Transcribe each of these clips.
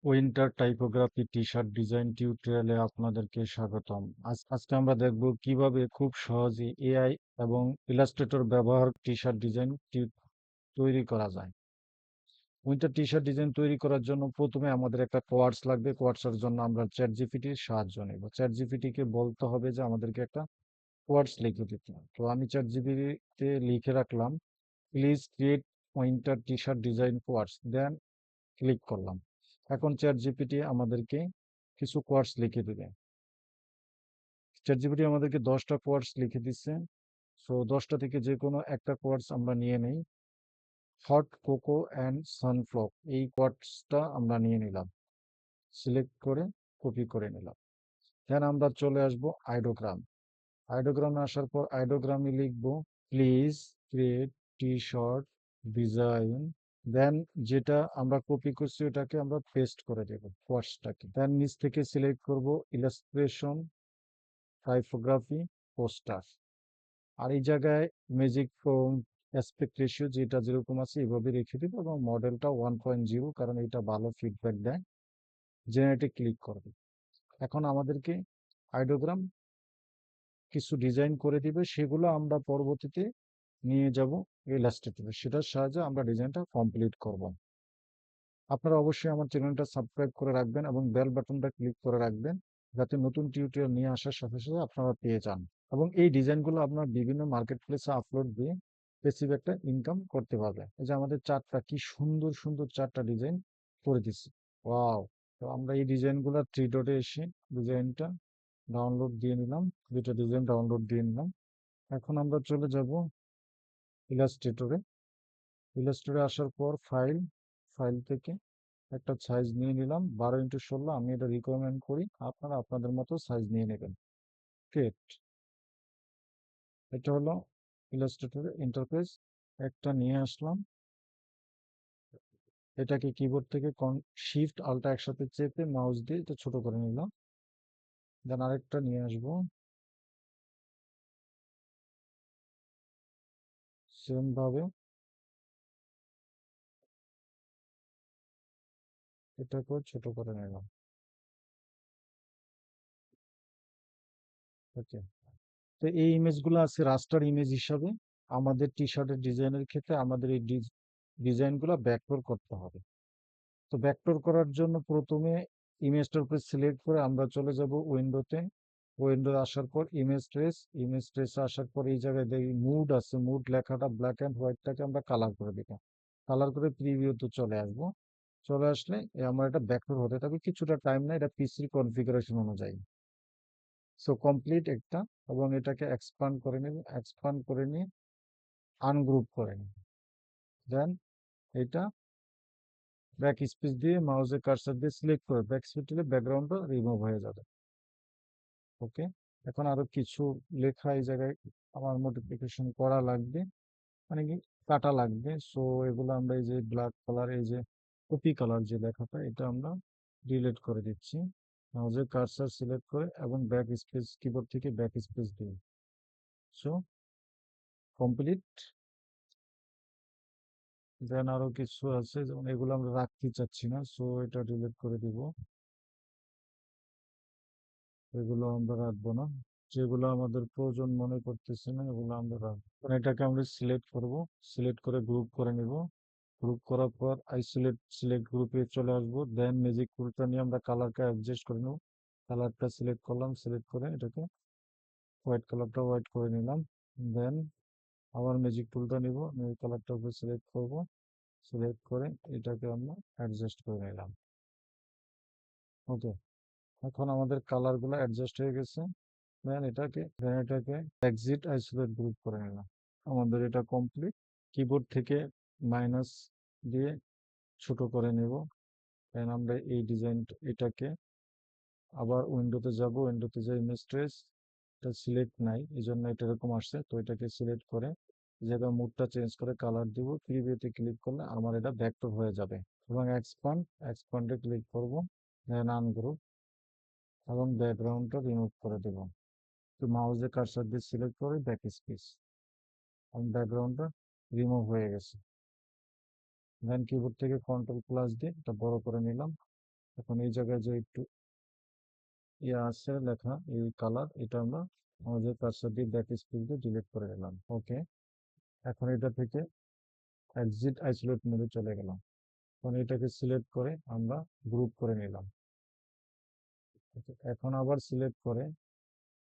Winter typography T-shirt design টিউটোরিয়ালে আপনাদেরকে স্বাগতম। আজকে আমরা দেখব কিভাবে খুব সহজে এআই এবং ইলাস্ট্রেটর ব্যবহার টি-শার্ট ডিজাইন তৈরি করা যায়। উইন্টার টি-শার্ট ডিজাইন তৈরি করার জন্য প্রথমে আমাদের একটা কোয়ার্টস লাগবে। কোয়ার্টসের জন্য আমরা চ্যাট জিপিটির সাহায্য নেব। চ্যাট জিপিটিকে বলতে হবে যে আমাদেরকে একটা কোয়ার্টস লিখে দিতে। তো আমি চ্যাট জিপিটিতে লিখে রাখলাম, please create winter t-shirt design quotes, then click করলাম। এখন চ্যাট জিপিটি আমাদেরকে কিছু কোয়ার্ডস লিখে দিবে। চ্যাট জিপিটি আমাদেরকে 10টা কোয়ার্ডস লিখে দিচ্ছে। সো 10টা থেকে যে কোনো একটা কোয়ার্ডস আমরা নিয়ে নেই। হট কোকো অ্যান্ড সানফ্লক, এই কোয়ার্ডসটা আমরা নিয়ে নিলাম, সিলেক্ট করে কপি করে নিলাম। দেন আমরা চলে আসবো আইডোগ্রাম। আইডোগ্রামে আসার পর আইডোগ্রামে লিখবো, please create T shirt design. Then যেটা আমরা কপি করছি ওটাকে আমরা পেস্ট করে দেবো কোয়ার্ডসটাকে। দেন নিচ থেকে সিলেক্ট করব ইলাস্ট্রেশন, টাইপোগ্রাফি, পোস্টার। আর এই জায়গায় ম্যাজিক ফোন অ্যাসপেক্ট রেশিও যেটা যেরকম আছে এইভাবে রেখে দিব, এবং মডেলটা 1.0, কারণ এটা ভালো ফিডব্যাক দেয়। জেনারেটে ক্লিক করবে। এখন আমাদেরকে আইডোগ্রাম কিছু ডিজাইন করে দিবে, সেগুলো আমরা পরবর্তীতে নিয়ে যাব ইলাস্ট্রেটরে, সেটার সাহায্যে আমরা ডিজাইনটা কমপ্লিট করব। আপনারা অবশ্যই আমার চ্যানেলটা সাবস্ক্রাইব করে রাখবেন এবং বেল বাটনটা ক্লিক করে রাখবেন, যাতে নতুন টিউটোরিয়াল নিয়ে আসার সাথে সাথে আপনারা পেয়ে যান। এবং এই ডিজাইনগুলো আপনার বিভিন্ন মার্কেট প্লেসে আপলোড দিয়ে বেসিক একটা ইনকাম করতে পারবে। এই যে আমাদের চারটা কি সুন্দর সুন্দর চারটা ডিজাইন করে দিচ্ছি। ওয়াও! তো আমরা এই ডিজাইনগুলো থ্রি ডটে এসে ডিজাইনটা ডাউনলোড দিয়ে নিলাম, দুটো ডিজাইন ডাউনলোড দিয়ে নিলাম। এখন আমরা চলে যাব ইলাস্ট্রেটরে। ইলাস্ট্রেটরে আসার পর ফাইল থেকে একটা সাইজ নিয়ে নিলাম 12x16। আমি এটা রিকমেন্ড করি, আপনারা আপনাদের মতো সাইজ নিয়ে নেবেন। ক্রিয়েট, এটা হলো ইলাস্ট্রেটরের ইন্টারফেস। একটা নিয়ে আসলাম, এটাকে কিবোর্ড থেকে শিফট আল্টা একসাথে চেপে মাউস দিয়ে এটা ছোট করে নিলাম। দেন আরেকটা নিয়ে আসবো, সেম ভাবে এটাকেও ছোট করে নিলাম। ওকে, তো এই ইমেজগুলো আছে রাস্টার ইমেজ হিসাবে। আমাদের টি শার্টের ডিজাইনের ক্ষেত্রে আমাদের এই ডিজাইনগুলো ব্যাকডোর করতে হবে। তো ব্যাকডোর করার জন্য প্রথমে ইমেজটার উপরে সিলেক্ট করে আমরা চলে যাব উইন্ডোতে। উইন্ডো আসার পর ইমেজ ট্রেস আসার পর এই জায়গায় দেখি মুড আছে, মুড লেখাটা ব্ল্যাক অ্যান্ড হোয়াইটটাকে আমরা কালার করে দিব। কালার করে প্রিভিউতে চলে আসবো। চলে আসলে আমার এটা ব্যাকডোর হতে থাকবে, কিছুটা টাইম নেয়, এটা পিসির কনফিগারেশন অনুযায়ী। সো কমপ্লিট একটা, এবং এটাকে এক্সপান্ড করে নেব, এক্সপান্ড করে নিয়ে আনগ্রুপ করে নিই। দেন এটা ব্যাক স্পেস দিয়ে মাউসের কার্সার দিয়ে সিলেক্ট করে ব্যাক স্পেস দিলে ব্যাকগ্রাউন্ডটা রিমুভ হয়ে যাবে। ওকে, এখন আরো কিছু লেখা এই জায়গায় আমার মডিফিকেশন করা লাগবে, মানে কি কাটা লাগবে। সো এগুলো আমরা এই যে ব্ল্যাক কালার, এই যে কপি কালার যে লেখাটা, এটা আমরা ডিলিট করে দিচ্ছি। মাউসের কার্সার সিলেক্ট করে এবং ব্যাক স্পেস, কিবোর্ড থেকে ব্যাক স্পেস দিই। So complete. দেন আরো কিছু আছে, যেমন এগুলো আমরা রাখতে চাচ্ছি না, সো এটা ডিলিট করে দিব। এগুলো আমরা রাখবো না, যেগুলো আমাদের প্রয়োজন মনে করতেছি না এগুলো আমরা রাখবো। এখন এটাকে আমরা সিলেক্ট করব, সিলেক্ট করে গ্রুপ করে নিব। গ্রুপ করার পর সিলেক্ট গ্রুপে চলে আসবো। দেন ম্যাজিক টুলটা নিয়ে আমরা কালারটা অ্যাডজাস্ট করে নেব। কালারটা সিলেক্ট করলাম, সিলেক্ট করে এটাকে হোয়াইট কালারটা হোয়াইট করে নিলাম। দেন আবার ম্যাজিক টুলটা নিব, কালারটা উপরে সিলেক্ট করব, সিলেক্ট করে এটাকে আমরা অ্যাডজাস্ট করে নিলাম। ওকে, এখন আমাদের কালারগুলো অ্যাডজাস্ট হয়ে গেছে। দেন এটাকে এক্সিট আইসোলেট গ্রুপ করে নিলাম। আমাদের এটা কমপ্লিট। কিবোর্ড থেকে মাইনাস দিয়ে ছোট করে নেব। দেন আমরা এই ডিজাইন, এটাকে আবার উইন্ডোতে যাব, উইন্ডোতে যাই ইমেজ ট্রেস, এটা সিলেক্ট নাই এই জন্য এটা এরকম আসছে। তো এটাকে সিলেক্ট করে এই জায়গায় মুডটা চেঞ্জ করে কালার দিব, প্রিভিউতে ক্লিক করলে আমার এটা ভেক্টর হয়ে যাবে। এবং এক্সপান্ডে ক্লিক করব, দেন আনগ্রুপ এবং ব্যাকগ্রাউন্ডটা রিমুভ করে দেব। তো মাউসের কার্সর দিয়ে সিলেক্ট করে ব্যাক স্পেস, এবং ব্যাকগ্রাউন্ডটা রিমুভ হয়ে গেছে। দেন কিবোর্ড থেকে কন্ট্রোল প্লাস দিয়ে এটা বড় করে নিলাম। এখন এই জায়গায় যে একটু ইয়ে আছে লেখা এই কালার, এটা আমরা আমাদের কার্সর দিয়ে ব্যাক স্পেস দিয়ে ডিলিট করে দিলাম। ওকে, এখন এটা থেকে এক্সিট আইসোলেট মোডে চলে গেলাম। এখন এটাকে সিলেক্ট করে আমরা গ্রুপ করে নিলাম। এখন আবার সিলেক্ট করে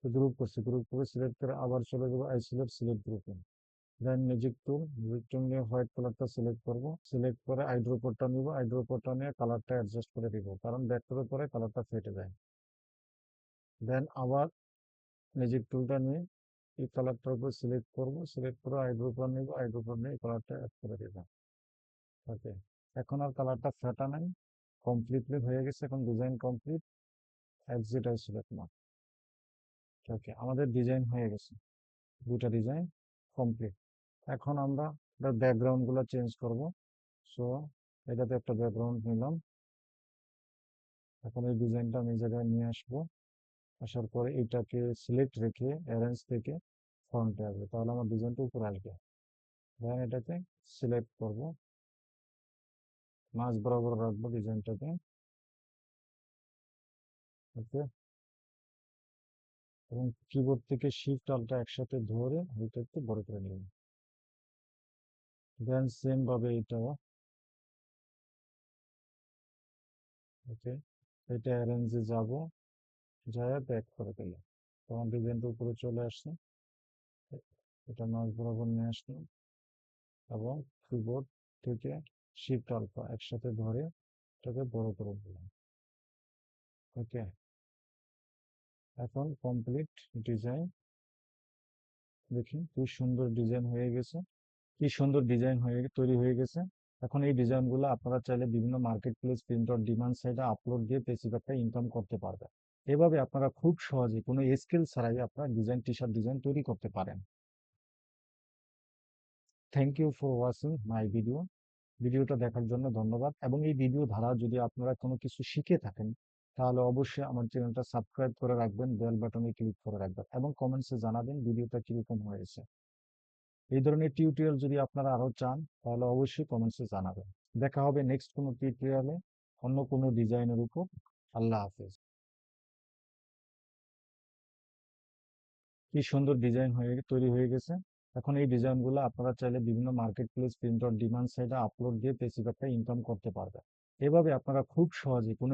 গ্রুপ করছি, গ্রুপ করে সিলেক্ট করে আবার চলে যাবো আইসোলেট সিলেক্ট গ্রুপে। দেন ম্যাজিক টুল, ম্যাজিক টুল নিয়ে হোয়াইট কালারটা সিলেক্ট করব, সিলেক্ট করে আইড্রোপরটা নিব, আইড্রোপরটা নিয়ে কালারটা অ্যাডজাস্ট করে দিব, কারণ ভেক্টরের পরে কালারটা ফেটে যায়। দেন আবার ম্যাজিক টুলটা নিয়ে এই কালারটার উপর সিলেক্ট করব, সিলেক্ট করে আইড্রোপর নিব, আইড্রোপর নিয়ে কালারটা অ্যাড করে দিব। ওকে, এখন আর কালারটা ফেটা নাই, কমপ্লিটলি হয়ে গেছে। এখন ডিজাইন কমপ্লিট, এক্সিট আইসোলেট না। ওকে, আমাদের ডিজাইন হয়ে গেছে, দুটা ডিজাইন কমপ্লিট। এখন আমরা ব্যাকগ্রাউন্ড গুলো চেঞ্জ করব। সো এটাতে একটা ব্যাকগ্রাউন্ড নিলাম। এখন এই ডিজাইনটা আমি এই জায়গায় নিয়ে আসবো, আসার পরে এটাকে সিলেক্ট রেখে অ্যারেঞ্জ থেকে ফ্রন্টে আসবে, তাহলে আমার ডিজাইনটা উপরে আসবে। দেন এটাকে সিলেক্ট করব, মাঝ বরাবর রাখবো ডিজাইনটাকে। ওকে, এবং কিবোর্ড থেকে শিফট আলটা একসাথে ধরে ওইটা একটু বড় করে নিলাম। দেন সেম ভাবে এটাও, ওকে, এটা অ্যারেঞ্জে যাব, যায় ব্যাক করে দিলাম। তখন ডিজাইনটা উপরে চলে আসছে। এটা মাঝ বরাবর নিয়ে আসলাম এবং কিবোর্ড থেকে শিফট আলফা একসাথে ধরে এটাকে বড় করে দিলাম। ওকে, এখন কমপ্লিট ডিজাইন। দেখি কি সুন্দর ডিজাইন হয়ে গেছে, কি সুন্দর ডিজাইন তৈরি হয়ে গেছে। এখন এই ডিজাইনগুলো আপনারা চাইলে বিভিন্ন মার্কেট প্লেস, প্রিন্ট আর ডিমান্ড সাইটে আপলোড দিয়ে বেশি একটা ইনকাম করতে পারবেন। এভাবে আপনারা খুব সহজে কোনো স্কিল ছাড়াই আপনারা ডিজাইন, টি শার্ট ডিজাইন তৈরি করতে পারেন। Thank you for watching my video. ভিডিওটা দেখার জন্য ধন্যবাদ, এবং এই ভিডিও ধারা যদি আপনারা কোনো কিছু শিখে থাকেন তাহলে অবশ্যই আমার চ্যানেলটা সাবস্ক্রাইব করে রাখবেন, বেল বাটনে ক্লিক করে রাখবেন এবং কমেন্টসে জানাবেন ভিডিওটা কিরকম হয়েছে। এই ধরনের টিউটোরিয়াল যদি আপনারা আরো চান তাহলে অবশ্যই কমেন্টসে জানাবেন। দেখা হবে নেক্সট কোনো টিউটোরিয়ালে অন্য কোনো ডিজাইনের উপর। আল্লাহ হাফেজ। কি সুন্দর ডিজাইন তৈরি হয়ে গেছে। এখন এই ডিজাইনগুলো আপনারা চাইলে বিভিন্ন মার্কেট প্লেস, প্রিন্ট আর ডিমান্ড সাইটে আপলোড দিয়ে বেশি একটা ইনকাম করতে পারবেন। এভাবে আপনারা খুব সহজে কোনো